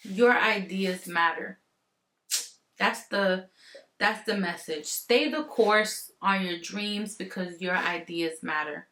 Your ideas matter. That's the message. Stay the course on your dreams because your ideas matter.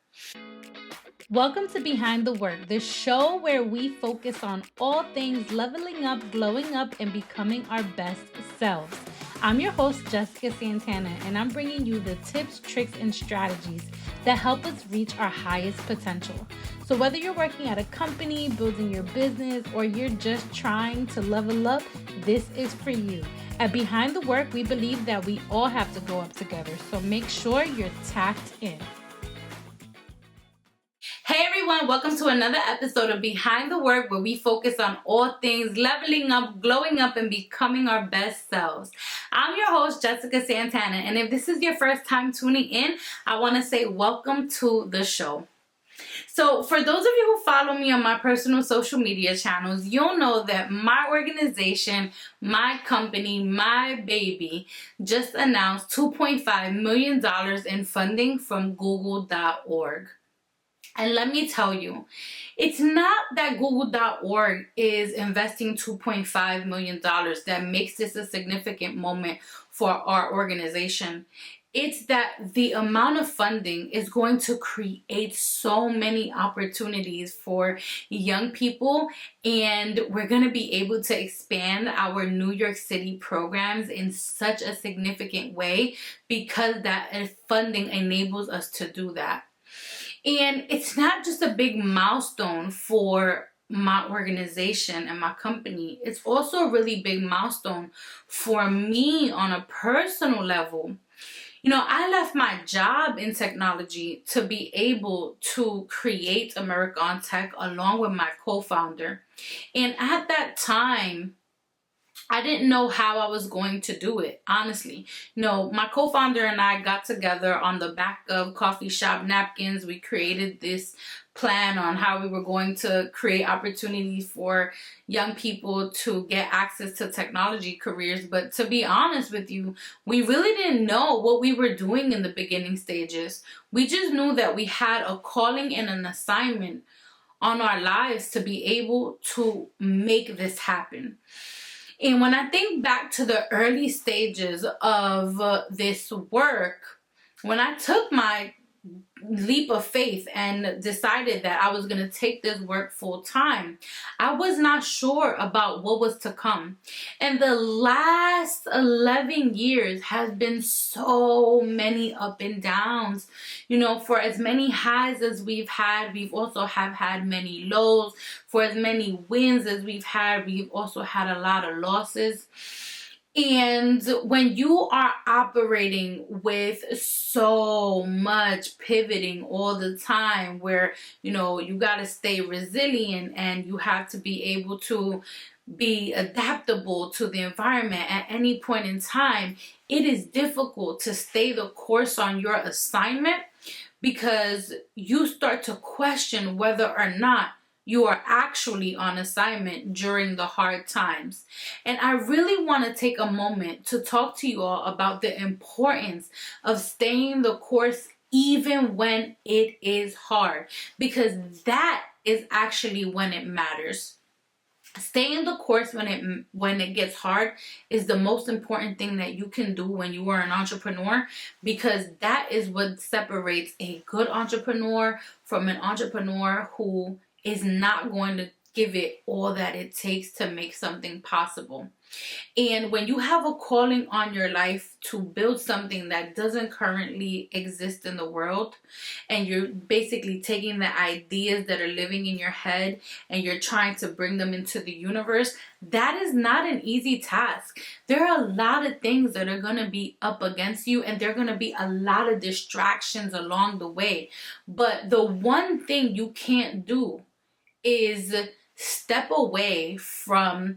Welcome to Behind the Work, the show where we focus on all things leveling up, glowing up, and becoming our best selves. I'm your host, Jessica Santana, and I'm bringing you the tips, tricks, and strategies that help us reach our highest potential. So whether you're working at a company, building your business, or you're just trying to level up, this is for you. At Behind the Work, we believe that we all have to go up together, so make sure you're tapped in. Hey everyone, welcome to another episode of Behind the Work, where we focus on all things leveling up, glowing up, and becoming our best selves. I'm your host, Jessica Santana, and if this is your first time tuning in, I want to say welcome to the show. So for those of you who follow me on my personal social media channels, you'll know that my organization, my company, my baby, just announced $2.5 million in funding from Google.org. And let me tell you, it's not that Google.org is investing $2.5 million that makes this a significant moment for our organization. It's that the amount of funding is going to create so many opportunities for young people, and we're going to be able to expand our New York City programs in such a significant way because that funding enables us to do that. And it's not just a big milestone for my organization and my company. It's also a really big milestone for me on a personal level. You know, I left my job in technology to be able to create America on Tech along with my co-founder. And at that time, I didn't know how I was going to do it, honestly. No, my co-founder and I got together on the back of coffee shop napkins. We created this plan on how we were going to create opportunities for young people to get access to technology careers. But to be honest with you, we really didn't know what we were doing in the beginning stages. We just knew that we had a calling and an assignment on our lives to be able to make this happen. And when I think back to the early stages of this work, when I took my leap of faith and decided that I was going to take this work full time, I was not sure about what was to come. And the last 11 years has been so many up and downs. You know, for as many highs as we've had, we've also have had many lows. For as many wins as we've also had a lot of losses. And when you are operating with so much pivoting all the time, where, you know, you got to stay resilient and you have to be able to be adaptable to the environment at any point in time, it is difficult to stay the course on your assignment because you start to question whether or not you are actually on assignment during the hard times. And I really want to take a moment to talk to you all about the importance of staying the course even when it is hard, because that is actually when it matters. Staying the course when it gets hard is the most important thing that you can do when you are an entrepreneur, because that is what separates a good entrepreneur from an entrepreneur who is not going to give it all that it takes to make something possible. And when you have a calling on your life to build something that doesn't currently exist in the world, and you're basically taking the ideas that are living in your head and you're trying to bring them into the universe, that is not an easy task. There are a lot of things that are going to be up against you, and there are going to be a lot of distractions along the way. But the one thing you can't do is step away from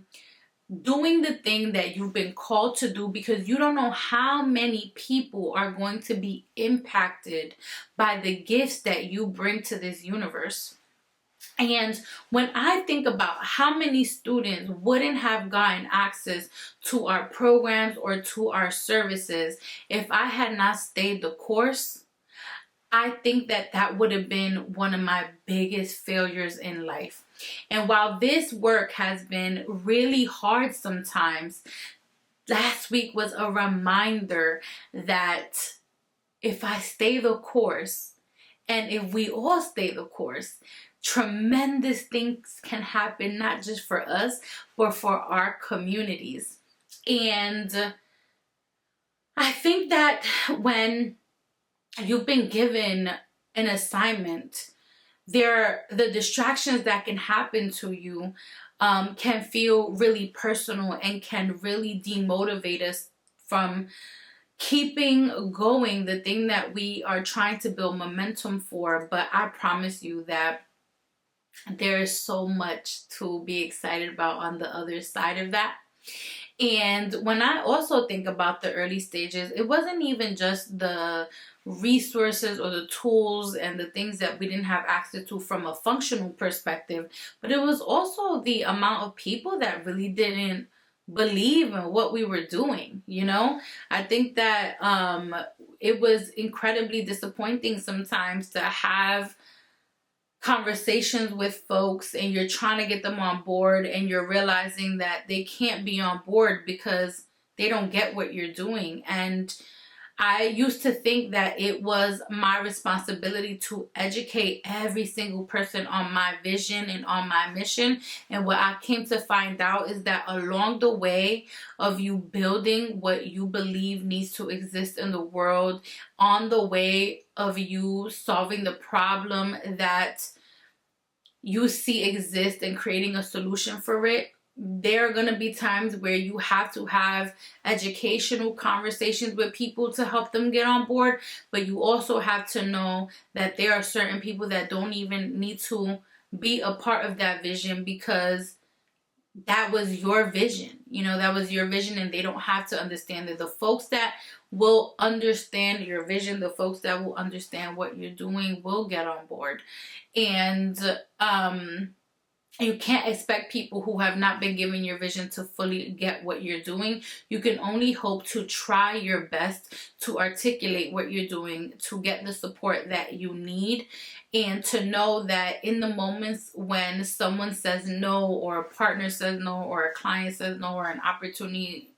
doing the thing that you've been called to do, because you don't know how many people are going to be impacted by the gifts that you bring to this universe. And when I think about how many students wouldn't have gotten access to our programs or to our services if I had not stayed the course, I think that would have been one of my biggest failures in life. And while this work has been really hard sometimes, last week was a reminder that if I stay the course, and if we all stay the course, tremendous things can happen, not just for us, but for our communities. And I think that when you've been given an assignment, the distractions that can happen to you can feel really personal and can really demotivate us from keeping going the thing that we are trying to build momentum for. But I promise you that there is so much to be excited about on the other side of that. And when I also think about the early stages, it wasn't even just the resources or the tools and the things that we didn't have access to from a functional perspective, but it was also the amount of people that really didn't believe in what we were doing. I think that it was incredibly disappointing sometimes to have conversations with folks and you're trying to get them on board and you're realizing that they can't be on board because they don't get what you're doing. And I used to think that it was my responsibility to educate every single person on my vision and on my mission. And what I came to find out is that along the way of you building what you believe needs to exist in the world, on the way of you solving the problem that you see exist and creating a solution for it, there are going to be times where you have to have educational conversations with people to help them get on board. But you also have to know that there are certain people that don't even need to be a part of that vision because that was your vision. That was your vision, and they don't have to understand it. The folks that will understand your vision, the folks that will understand what you're doing will get on board. And you can't expect people who have not been given your vision to fully get what you're doing. You can only hope to try your best to articulate what you're doing, to get the support that you need, and to know that in the moments when someone says no, or a partner says no, or a client says no, or an opportunity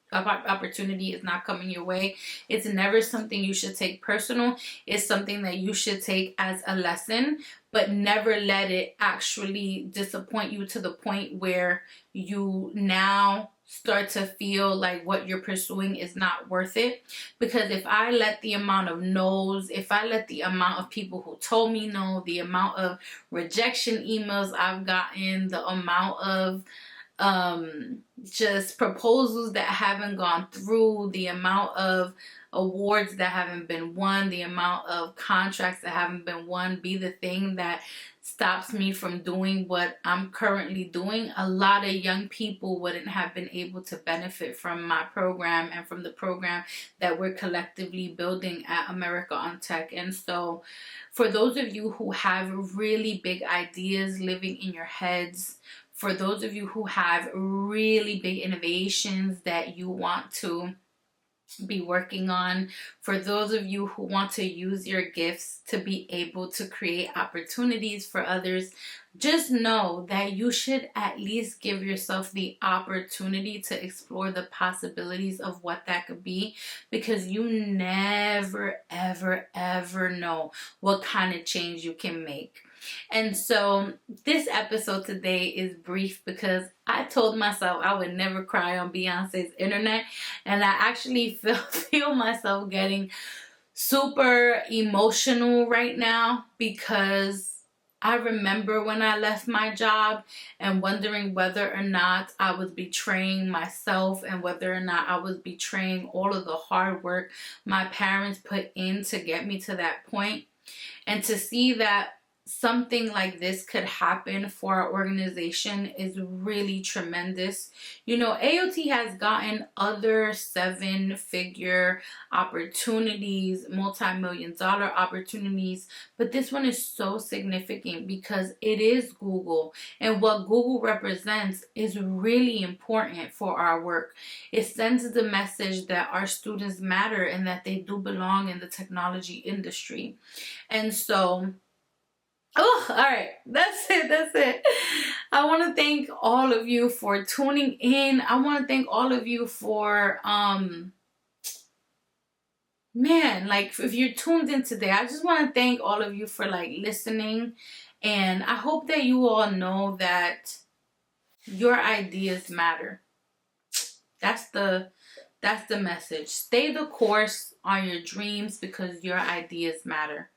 is not coming your way, it's never something you should take personal. It's something that you should take as a lesson, but never let it actually disappoint you to the point where you now start to feel like what you're pursuing is not worth it. Because if I let the amount of no's, if I let the amount of people who told me no, the amount of rejection emails I've gotten, the amount of just proposals that haven't gone through, the amount of awards that haven't been won, the amount of contracts that haven't been won be the thing that stops me from doing what I'm currently doing, a lot of young people wouldn't have been able to benefit from my program and from the program that we're collectively building at America on Tech. And so for those of you who have really big ideas living in your heads, for those of you who have really big innovations that you want to be working on, for those of you who want to use your gifts to be able to create opportunities for others, just know that you should at least give yourself the opportunity to explore the possibilities of what that could be, because you never, ever, ever know what kind of change you can make. And so this episode today is brief because I told myself I would never cry on Beyonce's internet, and I actually feel myself getting super emotional right now because I remember when I left my job and wondering whether or not I was betraying myself and whether or not I was betraying all of the hard work my parents put in to get me to that point. And to see that something like this could happen for our organization is really tremendous. AOT has gotten other 7-figure opportunities, multi-million-dollar opportunities, but this one is so significant because it is Google, and what Google represents is really important for our work. It sends the message that our students matter and that they do belong in the technology industry. And so Oh, all right. That's it. That's it. I want to thank all of you for tuning in. I want to thank all of you for man, like if you're tuned in today, I just want to thank all of you for like listening, and I hope that you all know that your ideas matter. That's the that's the message. Stay the course on your dreams because your ideas matter.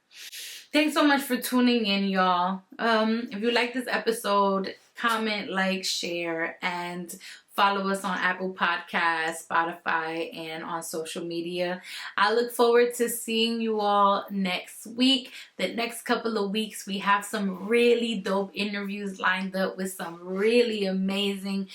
Thanks so much for tuning in, y'all. If you like this episode, comment, like, share, and follow us on Apple Podcasts, Spotify, and on social media. I look forward to seeing you all next week. The next couple of weeks, we have some really dope interviews lined up with some really amazing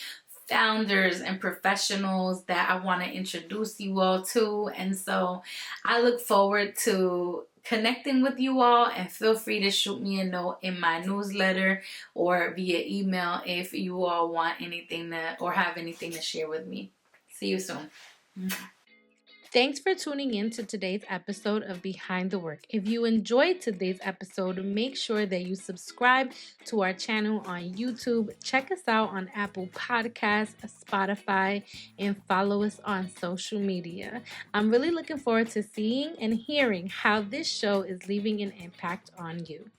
founders and professionals that I want to introduce you all to. And so I look forward to connecting with you all, and feel free to shoot me a note in my newsletter or via email if you all want anything or have anything to share with me. See you soon. Thanks for tuning in to today's episode of Behind the Work. If you enjoyed today's episode, make sure that you subscribe to our channel on YouTube. Check us out on Apple Podcasts, Spotify, and follow us on social media. I'm really looking forward to seeing and hearing how this show is leaving an impact on you.